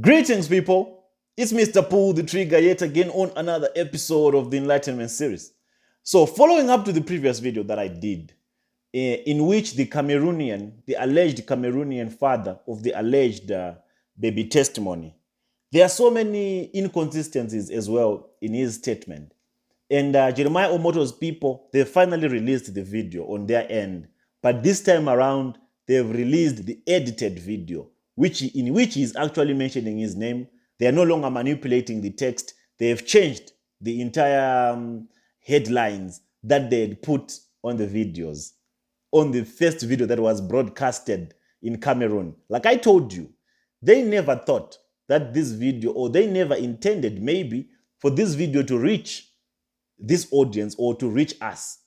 Greetings, people. It's Mr. Pull the Trigger yet again on another episode of the Enlightenment series. So, following up to the previous video that I did, in which the alleged Cameroonian father of the alleged baby testimony, there are so many inconsistencies as well in his statement. And Jeremiah Omoto's people, they finally released the video on their end. But this time around, they've released the edited video, in which he's actually mentioning his name. They are no longer manipulating the text. They have changed the entire headlines that they had put on the videos, on the first video that was broadcasted in Cameroon. Like I told you, they never thought that this video, or they never intended maybe for this video to reach this audience or to reach us.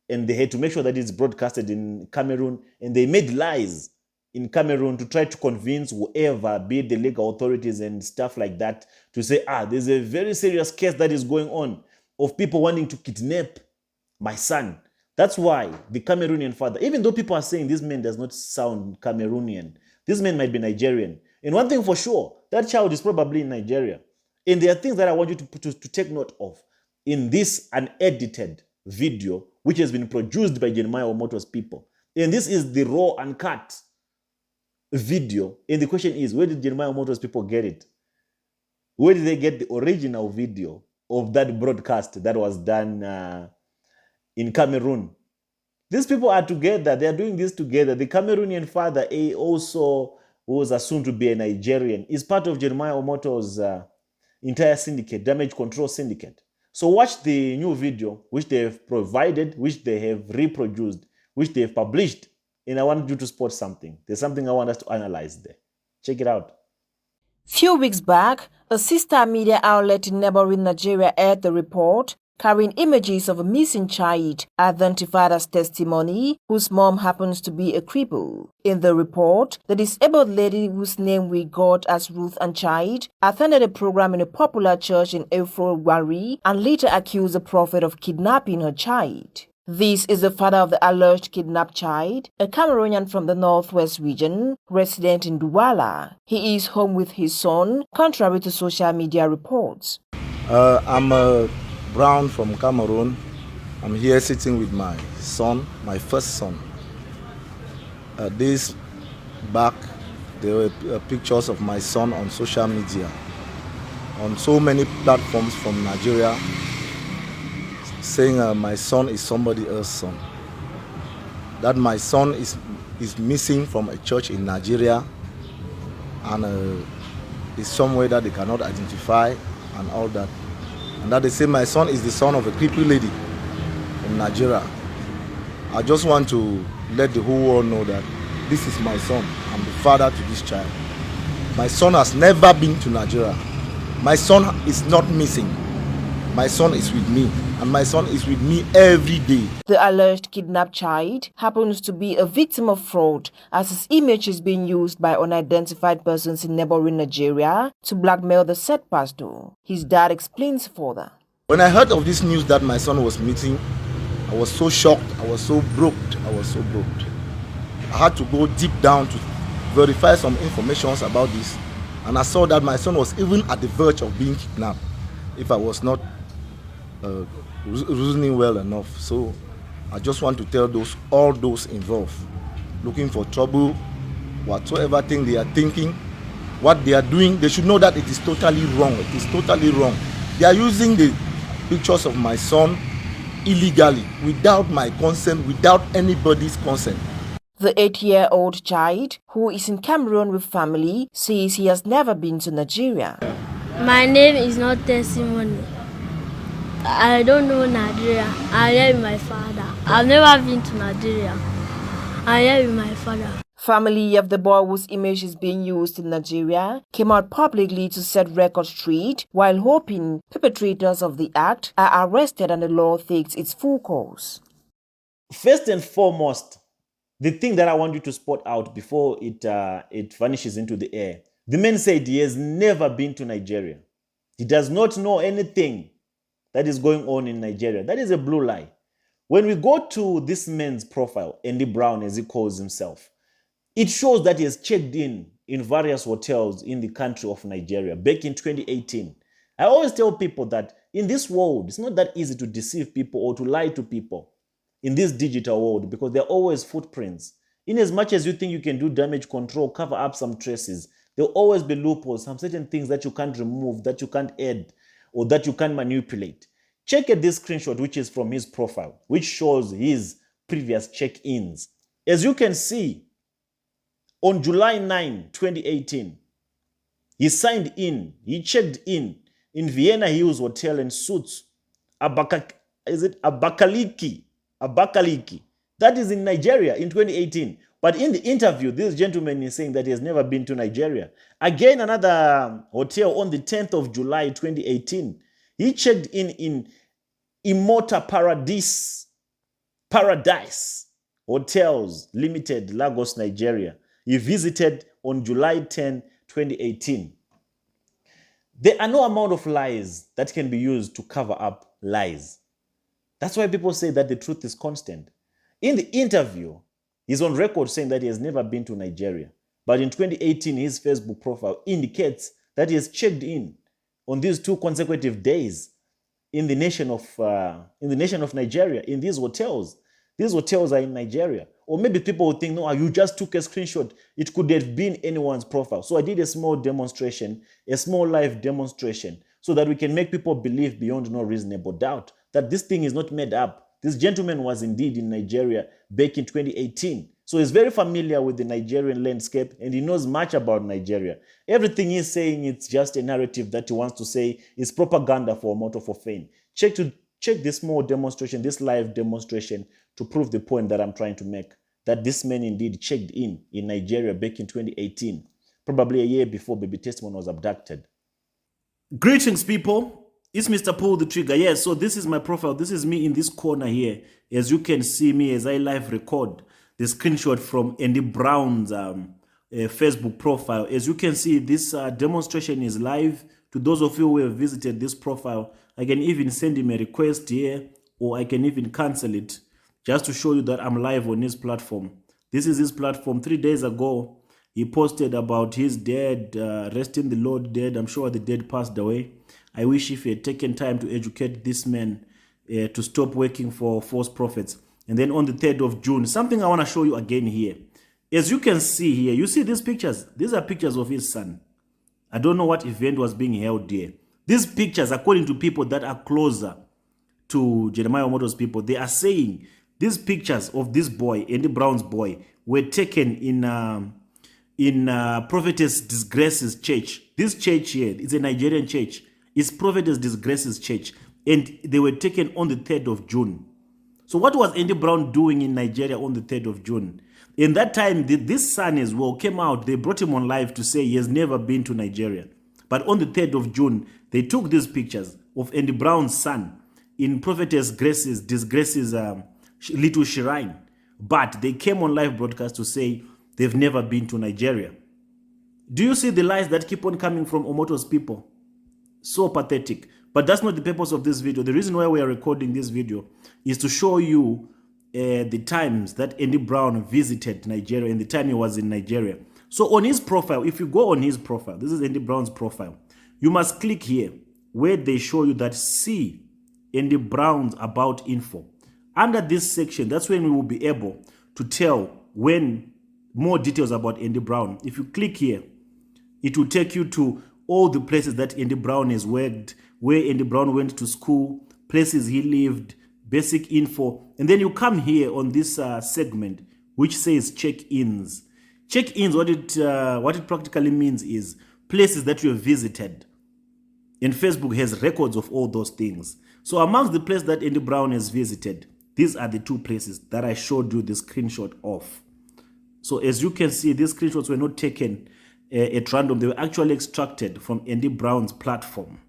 And they had to make sure that it's broadcasted in Cameroon, and they made lies in Cameroon to try to convince whoever, be it the legal authorities and stuff like that, to say, there's a very serious case that is going on of people wanting to kidnap my son. That's why the Cameroonian father, even though people are saying this man does not sound Cameroonian, this man might be Nigerian. And one thing for sure, that child is probably in Nigeria. And there are things that I want you to take note of in this unedited video, which has been produced by Jeremiah Omoto's people. And this is the raw, uncut video. And the question is, where did Jeremiah Omoto's people get it? Where did they get the original video of that broadcast that was done in Cameroon? These people are together. They are doing this together. The Cameroonian father, also was assumed to be a Nigerian, is part of Jeremiah Omoto's entire syndicate, damage control syndicate. So watch the new video, which they have provided, which they have reproduced, which they have published. And I want you to spot something. There's something I want us to analyze there. Check it out. Few weeks back, a sister media outlet in neighboring Nigeria aired the report carrying images of a missing child identified as testimony whose mom happens to be a cripple. In the report, the disabled lady, whose name we got as Ruth and Child, attended a program in a popular church in Efro Wari and later accused the prophet of kidnapping her child. This is the father of the alleged kidnapped child, a Cameroonian from the northwest region, resident in Douala. He is home with his son, contrary to social media reports. I'm Brown from Cameroon. I'm here sitting with my son, my first son. Days back, there were pictures of my son on social media, on so many platforms from Nigeria, saying my son is somebody else's son. That my son is missing from a church in Nigeria and is somewhere that they cannot identify and all that. And that they say my son is the son of a crippled lady in Nigeria. I just want to let the whole world know that this is my son. I'm the father to this child. My son has never been to Nigeria. My son is not missing. My son is with me, and my son is with me every day. The alleged kidnapped child happens to be a victim of fraud, as his image is being used by unidentified persons in neighboring Nigeria to blackmail the said pastor. His dad explains further. When I heard of this news that my son was missing, I was so shocked, I was so broke. I had to go deep down to verify some information about this, and I saw that my son was even at the verge of being kidnapped if I was not reasoning well enough. So I just want to tell all those involved looking for trouble, whatsoever thing they are thinking, what they are doing, they should know that it is totally wrong. It is totally wrong. They are using the pictures of my son illegally, without my consent, without anybody's consent. The 8-year-old child, who is in Cameroon with family, says he has never been to Nigeria. My name is not Testimony. I don't know Nigeria. I am here with my father. I've never been to Nigeria. I am here with my father. Family of the boy whose image is being used in Nigeria came out publicly to set record straight while hoping perpetrators of the act are arrested and the law takes its full course. First and foremost, the thing that I want you to spot out before it vanishes into the air. The man said he has never been to Nigeria. He does not know anything that is going on in Nigeria. That is a blue lie. When we go to this man's profile, Andy Brown as he calls himself, it shows that he has checked in in various hotels in the country of Nigeria back in 2018. I always tell people that in this world, it's not that easy to deceive people or to lie to people in this digital world, because there are always footprints. In as much as you think you can do damage control, cover up some traces, there'll always be loopholes, some certain things that you can't remove, that you can't add, or that you can't manipulate. Check at this screenshot, which is from his profile, which shows his previous check-ins. As you can see, on July 9, 2018, he signed in, he checked in Vienna Hills Hotel and Suites, Abakaliki? That is in Nigeria in 2018. But in the interview, this gentleman is saying that he has never been to Nigeria. Again, another hotel on the 10th of July 2018. He checked in Omoto Paradise Hotels Limited, Lagos, Nigeria. He visited on July 10, 2018. There are no amount of lies that can be used to cover up lies. That's why people say that the truth is constant. In the interview, he's on record saying that he has never been to Nigeria. But in 2018, his Facebook profile indicates that he has checked in on these 2 consecutive days in the nation of Nigeria, in these hotels. These hotels are in Nigeria. Or maybe people would think, no, you just took a screenshot. It could have been anyone's profile. So I did a small demonstration, a small live demonstration, so that we can make people believe beyond no reasonable doubt that this thing is not made up. This gentleman was indeed in Nigeria back in 2018. So he's very familiar with the Nigerian landscape and he knows much about Nigeria. Everything he's saying, it's just a narrative that he wants to say is propaganda for Omoto for fame. Check this small demonstration, this live demonstration, to prove the point that I'm trying to make, that this man indeed checked in Nigeria back in 2018, probably a year before baby Testimony was abducted. Greetings, people. It's Mr. Pull the Trigger. Yes, so this is my profile. This is me in this corner here. As you can see me as I live record the screenshot from Andy Brown's Facebook profile. As you can see, this demonstration is live. To those of you who have visited this profile, I can even send him a request here, or I can even cancel it, just to show you that I'm live on his platform. This is his platform. 3 days ago, he posted about his dad, resting the Lord dead. I'm sure the dead passed away. I wish if he had taken time to educate this man to stop working for false prophets. And then on the 3rd of June, something I want to show you again here. As you can see here, you see these pictures? These are pictures of his son. I don't know what event was being held there. These pictures, according to people that are closer to Jeremiah Omoto's people, they are saying these pictures of this boy, Andy Brown's boy, were taken in Prophetess Disgrace's church. This church here, it's a Nigerian church. It's Prophetess Disgrace's church. And they were taken on the 3rd of June. So what was Andy Brown doing in Nigeria on the 3rd of June? In that time, this son as well came out. They brought him on live to say he has never been to Nigeria. But on the 3rd of June, they took these pictures of Andy Brown's son in Prophetess Disgrace's little shrine. But they came on live broadcast to say they've never been to Nigeria. Do you see the lies that keep on coming from Omoto's people? So pathetic. But that's not the purpose of this video. The reason why we are recording this video is to show you the times that Andy Brown visited Nigeria and the time he was in Nigeria. So on his profile, if you go on his profile, this is Andy Brown's profile, you must click here where they show you that see Andy Brown's about info. Under this section, that's when we will be able to tell when more details about Andy Brown. If you click here, it will take you to all the places that Andy Brown has worked, where Andy Brown went to school, places he lived, basic info. And then you come here on this segment, which says check-ins. Check-ins, what it practically means is places that you have visited. And Facebook has records of all those things. So amongst the places that Andy Brown has visited, these are the 2 places that I showed you the screenshot of. So as you can see, these screenshots were not taken at random. They were actually extracted from Andy Brown's platform.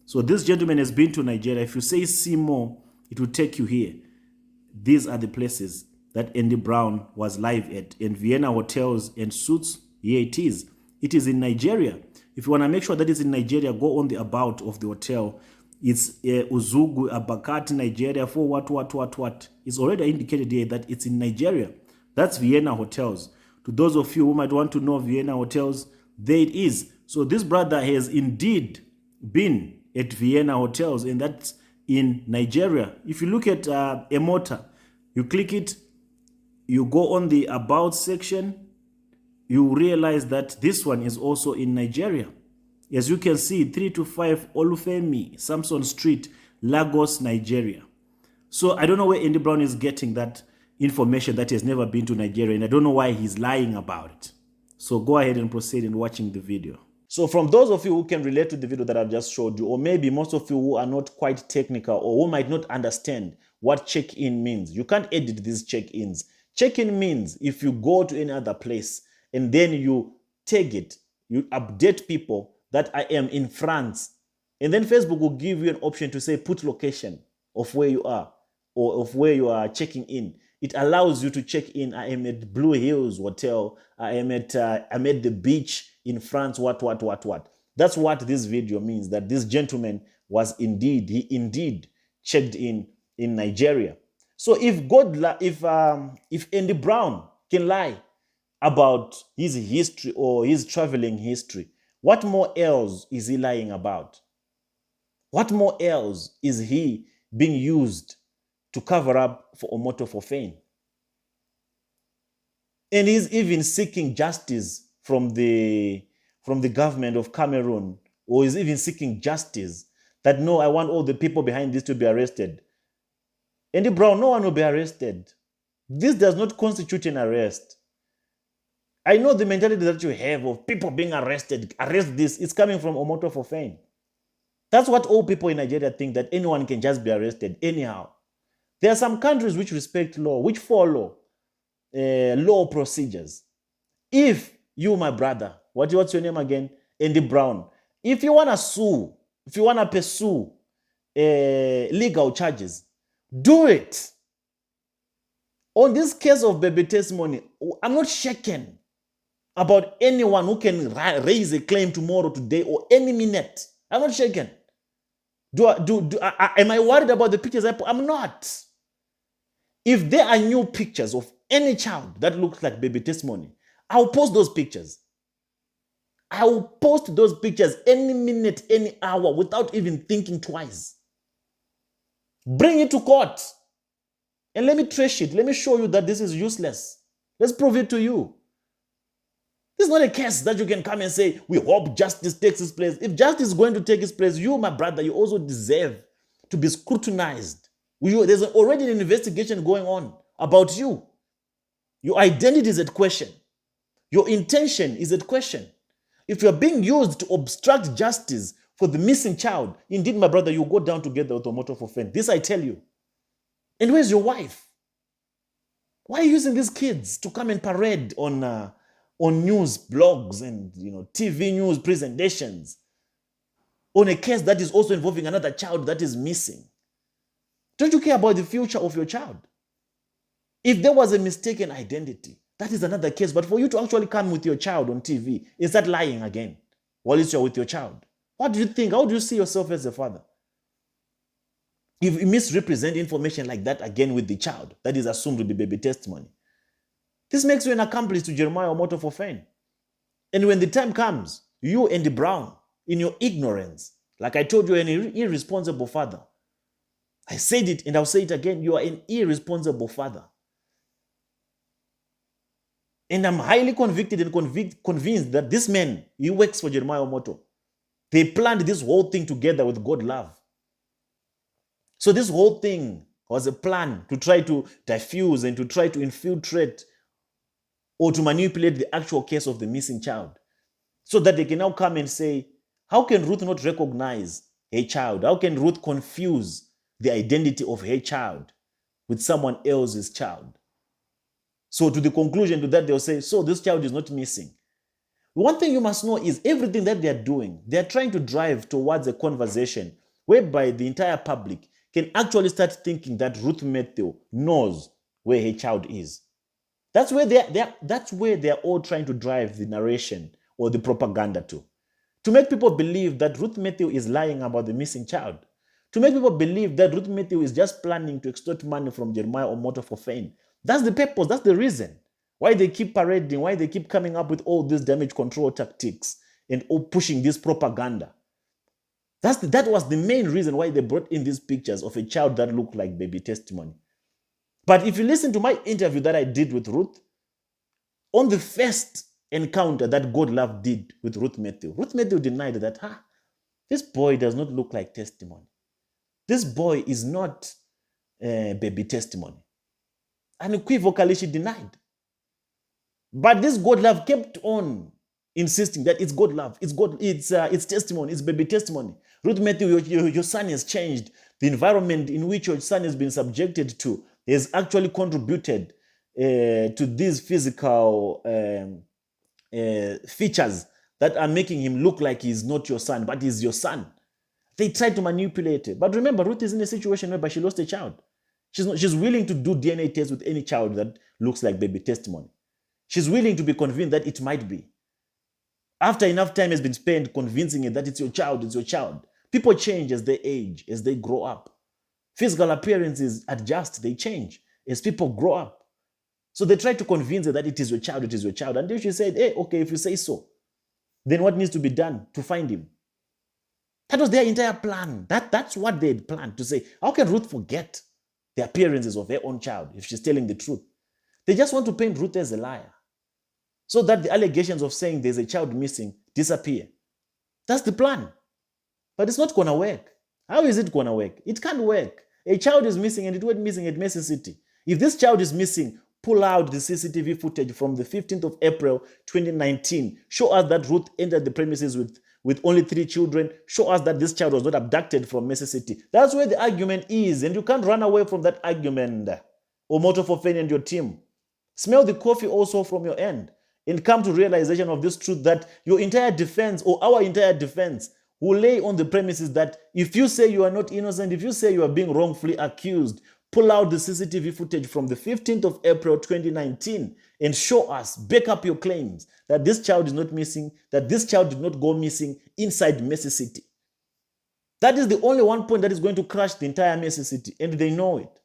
So this gentleman has been to Nigeria. If you say see more, it will take you here. These are the places that Andy Brown was live at. In Vienna Hotels and Suites, here it is. It is in Nigeria. If you want to make sure that it's in Nigeria, go on the about of the hotel. It's Uzugu, Abakati, Nigeria, for what. It's already indicated here that it's in Nigeria. That's Vienna Hotels. To those of you who might want to know Vienna hotels, there it is. So this brother has indeed been at Vienna hotels, and that's in Nigeria. If you look at Omoto, you click it, you go on the About section, you realize that this one is also in Nigeria. As you can see, 325 Olufemi, Samson Street, Lagos, Nigeria. So I don't know where Andy Brown is getting that information that he has never been to Nigeria, and I don't know why he's lying about it. So go ahead and proceed in watching the video. So from those of you who can relate to the video that I've just showed you, or maybe most of you who are not quite technical or who might not understand what check-in means, you can't edit these check-ins. Check-in means if you go to any other place and then you tag it, you update people that I am in France, and then Facebook will give you an option to say put location of where you are or of where you are checking in. It allows you to check in. I am at Blue Hills Hotel. I'm at the beach in France. What. That's what this video means. That this gentleman was indeed checked in Nigeria. So if Andy Brown can lie about his history or his traveling history, what more else is he lying about? What more else is he being used to cover up for Omoto for fame? And he's even seeking justice from the government of Cameroon, or is even seeking justice that, no, I want all the people behind this to be arrested. Andy Brown, no one will be arrested. This does not constitute an arrest. I know the mentality that you have of people being arrested, arrest this, it's coming from Omoto for fame. That's what all people in Nigeria think, that anyone can just be arrested anyhow. There are some countries which respect law, which follow law procedures. If you, my brother, what's your name again? Andy Brown. If you want to sue, if you want to pursue legal charges, do it. On this case of baby testimony, I'm not shaken about anyone who can raise a claim tomorrow, today, or any minute. I'm not shaken. Am I worried about the pictures I put? I'm not. If there are new pictures of any child that looks like baby testimony, I'll post those pictures. I will post those pictures any minute, any hour, without even thinking twice. Bring it to court. And let me trash it. Let me show you that this is useless. Let's prove it to you. This is not a case that you can come and say, we hope justice takes its place. If justice is going to take its place, you, my brother, you also deserve to be scrutinized. There's already an investigation going on about you. Your identity is at question. Your intention is at question. If you're being used to obstruct justice for the missing child, indeed, my brother, you go down together with Omoto for fame. This I tell you. And where's your wife? Why are you using these kids to come and parade on news blogs and TV news presentations on a case that is also involving another child that is missing? Don't you care about the future of your child? If there was a mistaken identity, that is another case. But for you to actually come with your child on TV, is that lying again while you're with your child? What do you think? How do you see yourself as a father? If you misrepresent information like that again with the child, that is assumed to be baby testimony, this makes you an accomplice to Jeremiah Omoto for fame. And when the time comes, you, Andy Brown, in your ignorance, like I told you, an irresponsible father. I said it and I'll say it again. You are an irresponsible father. And I'm highly convicted and convinced that this man, he works for Jeremiah Omoto. They planned this whole thing together with God love. So this whole thing was a plan to try to diffuse and to try to infiltrate or to manipulate the actual case of the missing child, so that they can now come and say, how can Ruth not recognize her child? How can Ruth confuse the identity of her child with someone else's child? So to the conclusion to that, they'll say, so this child is not missing. One thing you must know is everything that they're doing, they're trying to drive towards a conversation whereby the entire public can actually start thinking that Ruth Matthew knows where her child is. That's where they're all trying to drive the narration or the propaganda to make people believe that Ruth Matthew is lying about the missing child, to make people believe that Ruth Matthew is just planning to extort money from Jeremiah Omoto for fame. That's the purpose, that's the reason. Why they keep parading, why they keep coming up with all these damage control tactics and all pushing this propaganda. That was the main reason why they brought in these pictures of a child that looked like baby testimony. But if you listen to my interview that I did with Ruth, on the first encounter that God Love did with Ruth Matthew denied that, this boy does not look like testimony. This boy is not baby testimony. Unequivocally, she denied. But this God Love kept on insisting that it's God Love, it's testimony, it's baby testimony. Ruth Matthew, your son has changed. The environment in which your son has been subjected to has actually contributed to these physical features that are making him look like he's not your son, but he's your son. They tried to manipulate it. But remember, Ruth is in a situation whereby she lost a child. She's willing to do DNA tests with any child that looks like baby testimony. She's willing to be convinced that it might be. After enough time has been spent convincing it that it's your child, it's your child. People change as they age, as they grow up. Physical appearances adjust, they change as people grow up. So they try to convince her that it is your child, it is your child. Until she said, hey, okay, if you say so, then what needs to be done to find him? That was their entire plan. That's what they had planned, to say, how can Ruth forget the appearances of her own child if she's telling the truth? They just want to paint Ruth as a liar, so that the allegations of saying there's a child missing disappear. That's the plan. But it's not going to work. How is it going to work? It can't work. A child is missing, and it went missing at Mercy City. If this child is missing, pull out the CCTV footage from the 15th of April, 2019. Show us that Ruth entered the premises with only 3 children. Show us that this child was not abducted from Mercy City. That's where the argument is, and you can't run away from that argument. Omoto for Feni and your team. Smell the coffee also from your end, and come to realization of this truth, that your entire defense, or our entire defense, will lay on the premises that if you say you are not innocent, if you say you are being wrongfully accused, pull out the CCTV footage from the 15th of April 2019 and show us, back up your claims that this child is not missing, that this child did not go missing inside Mercy City. That is the only one point that is going to crash the entire Mercy City, and they know it.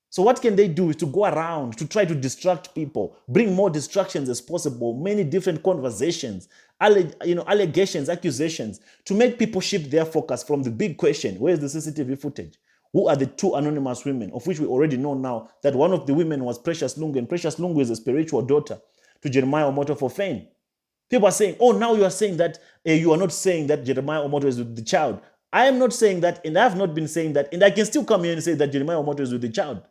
So what can they do is to go around to try to distract people, bring more distractions as possible, many different conversations, allegations, accusations, to make people shift their focus from the big question, where is the CCTV footage? Who are the 2 anonymous women, of which we already know now that one of the women was Precious Lungu, and Precious Lungu is a spiritual daughter to Jeremiah Omoto for Fame. People are saying, oh, now you are saying that you are not saying that Jeremiah Omoto is with the child. I am not saying that, and I have not been saying that, and I can still come here and say that Jeremiah Omoto is with the child.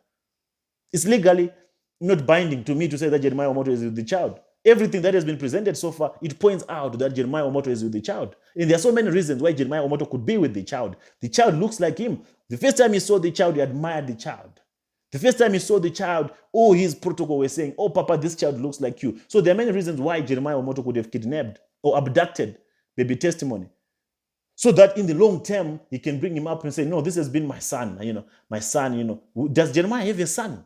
It's legally not binding to me to say that Jeremiah Omoto is with the child. Everything that has been presented so far, it points out that Jeremiah Omoto is with the child. And there are so many reasons why Jeremiah Omoto could be with the child. The child looks like him. The first time he saw the child, he admired the child. The first time he saw the child, his protocol was saying, oh, Papa, this child looks like you. So there are many reasons why Jeremiah Omoto could have kidnapped or abducted baby testimony, so that in the long term, he can bring him up and say, no, this has been my son. My son, does Jeremiah have a son?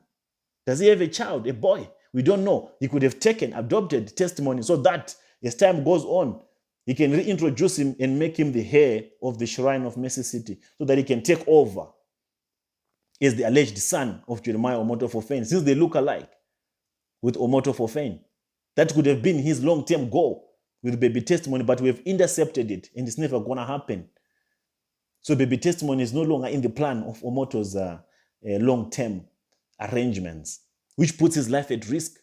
Does he have a child, a boy? We don't know. He could have adopted testimony, so that as time goes on, he can reintroduce him and make him the heir of the shrine of Mercy City, so that he can take over as the alleged son of Jeremiah Omoto for Fame, since they look alike with Omoto for Fame. That could have been his long-term goal with baby testimony, but we have intercepted it, and it's never going to happen. So baby testimony is no longer in the plan of Omoto's long-term arrangements, which puts his life at risk.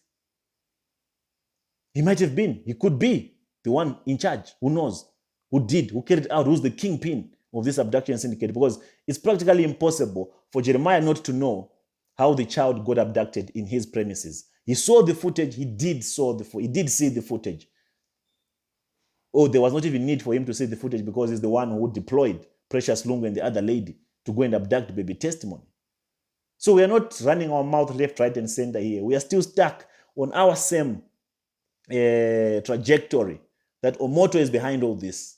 He could be the one in charge, who knows, who carried out, who's the kingpin of this abduction syndicate, because it's practically impossible for Jeremiah not to know how the child got abducted in his premises. He saw the footage, he did see the footage. There was not even need for him to see the footage, because he's the one who deployed Precious Lungu and the other lady to go and abduct baby testimony. So we are not running our mouth left, right, and center here. We are still stuck on our same trajectory, that Omoto is behind all this.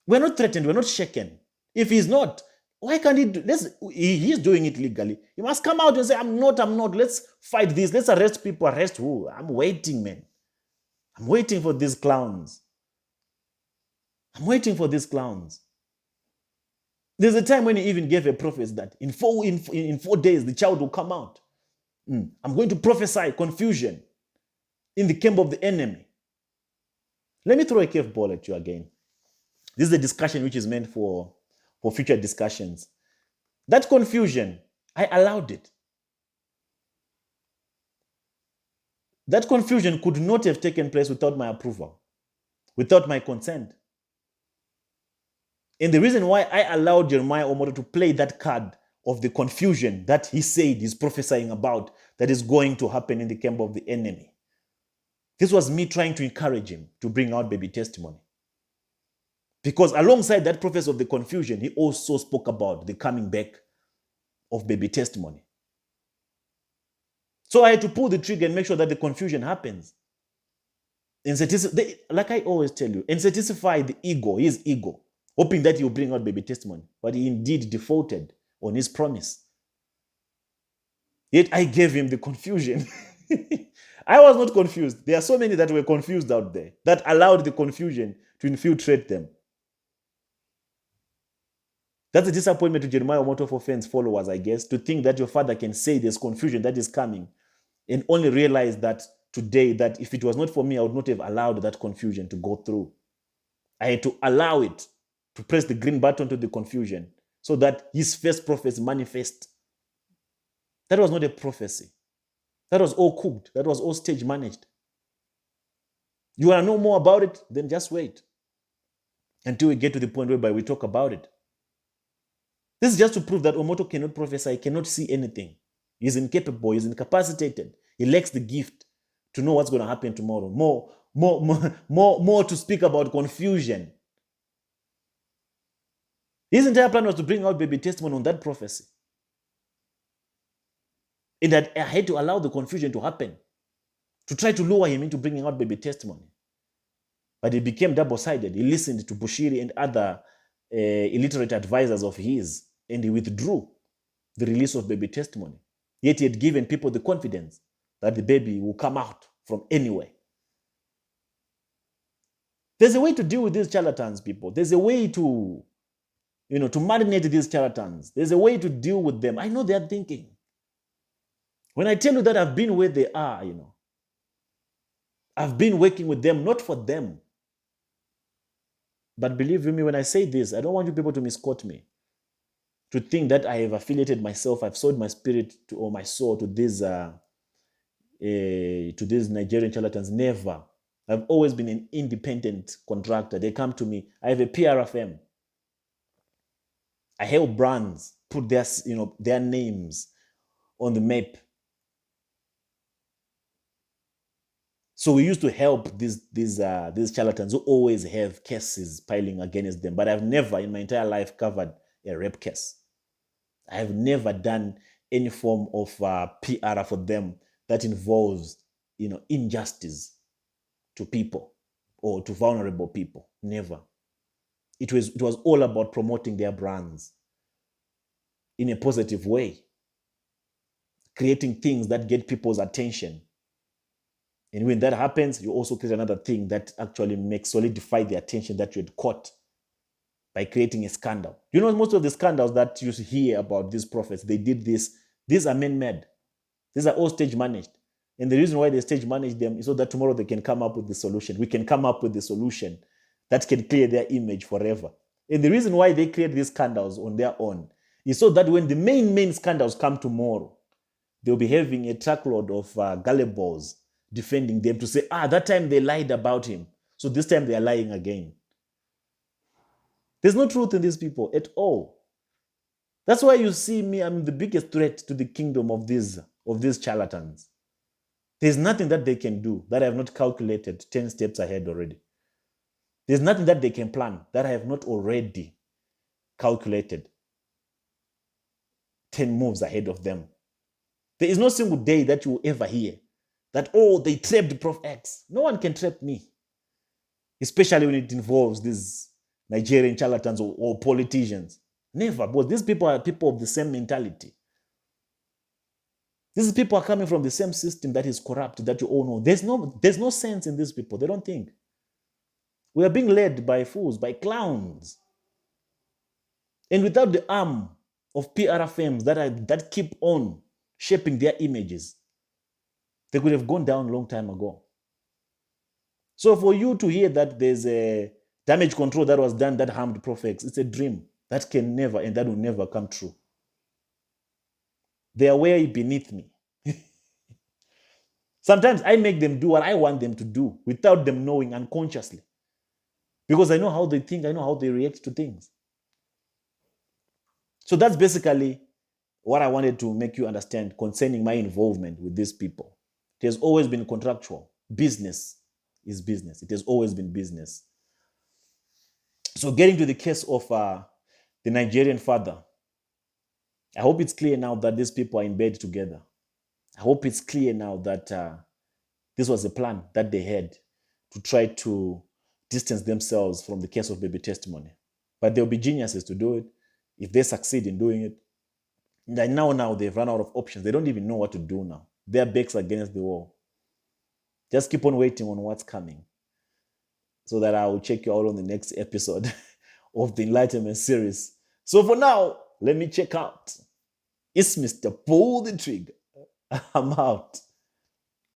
We're not threatened. We're not shaken. If he's not, why can't he do this? He's doing it legally. He must come out and say, I'm not. Let's fight this. Let's arrest people. Arrest who? I'm waiting, man. I'm waiting for these clowns. There's a time when he even gave a prophecy that in 4 days the child will come out. I'm going to prophesy confusion in the camp of the enemy. Let me throw a curveball at you again. This is a discussion which is meant for future discussions. That confusion, I allowed it. That confusion could not have taken place without my approval, without my consent. And the reason why I allowed Jeremiah Omoto to play that card of the confusion that he said he's prophesying about that is going to happen in the camp of the enemy. This was me trying to encourage him to bring out baby testimony. Because alongside that prophecy of the confusion, he also spoke about the coming back of baby testimony. So I had to pull the trigger and make sure that the confusion happens. And like I always tell you, and satisfy the ego, his ego, hoping that he'll bring out baby testimony. But he indeed defaulted on his promise. Yet I gave him the confusion. I was not confused. There are so many that were confused out there that allowed the confusion to infiltrate them. That's a disappointment to Jeremiah Omoto for fans, followers, I guess, to think that your father can say there's confusion that is coming and only realize that today that if it was not for me, I would not have allowed that confusion to go through. I had to allow it to press the green button to the confusion so that his first prophecy manifest. That was not a prophecy. That was all cooked. That was all stage managed. You want to know more about it? Then just wait until we get to the point whereby we talk about it. This is just to prove that Omoto cannot prophesy, he cannot see anything. He's incapable, he's incapacitated. He lacks the gift to know what's going to happen tomorrow. More to speak about confusion. His entire plan was to bring out baby testimony on that prophecy. And that I had to allow the confusion to happen, to try to lure him into bringing out baby testimony. But it became double-sided. He listened to Bushiri and other illiterate advisors of his, and he withdrew the release of baby testimony. Yet he had given people the confidence that the baby will come out from anywhere. There's a way to deal with these charlatans, people. There's a way to marinate these charlatans. There's a way to deal with them. I know they're thinking. When I tell you that I've been where they are, I've been working with them, not for them. But believe me, when I say this, I don't want you people to misquote me, to think that I have affiliated myself, I've sold my spirit or my soul to these Nigerian charlatans. Never. I've always been an independent contractor. They come to me. I have a PR firm. I help brands put their names on the map. So we used to help these charlatans who always have cases piling against them. But I've never in my entire life covered a rape case. I have never done any form of PR for them that involves, injustice to people or to vulnerable people. Never. It was all about promoting their brands in a positive way, creating things that get people's attention. And when that happens, you also create another thing that actually solidify the attention that you had caught by creating a scandal. Most of the scandals that you hear about these prophets, they did this. These are man-made. These are all stage managed. And the reason why they stage manage them is so that tomorrow they can come up with the solution. We can come up with the solution that can clear their image forever. And the reason why they create these scandals on their own is so that when the main scandals come tomorrow, they'll be having a truckload of gullibles defending them to say, that time they lied about him, so this time they are lying again. There's no truth in these people at all. That's why you see me, I'm the biggest threat to the kingdom of these charlatans. There's nothing that they can do that I have not calculated 10 steps ahead already. There's nothing that they can plan that I have not already calculated 10 moves ahead of them. There is no single day that you will ever hear that, they trapped Prof X. No one can trap me. Especially when it involves these Nigerian charlatans or politicians. Never, because these people are people of the same mentality. These people are coming from the same system that is corrupt, that you all know. There's no sense in these people. They don't think. We are being led by fools, by clowns. And without the arm of PR firms that keep on shaping their images. They could have gone down a long time ago. So for you to hear that there's a damage control that was done that harmed Prophetic, it's a dream that can never and that will never come true. They are way beneath me. Sometimes I make them do what I want them to do without them knowing, unconsciously. Because I know how they think, I know how they react to things. So that's basically what I wanted to make you understand concerning my involvement with these people. It has always been contractual. Business is business. It has always been business. So getting to the case of the Nigerian father, I hope it's clear now that these people are in bed together. I hope it's clear now that this was a plan that they had to try to distance themselves from the case of baby testimony. But they'll be geniuses to do it if they succeed in doing it. And now they've run out of options. They don't even know what to do now. Their backs against the wall. Just keep on waiting on what's coming, so that I will check you out on the next episode of the Enlightenment series. So for now, let me check out. It's Mr. Pull the Trigger. I'm out.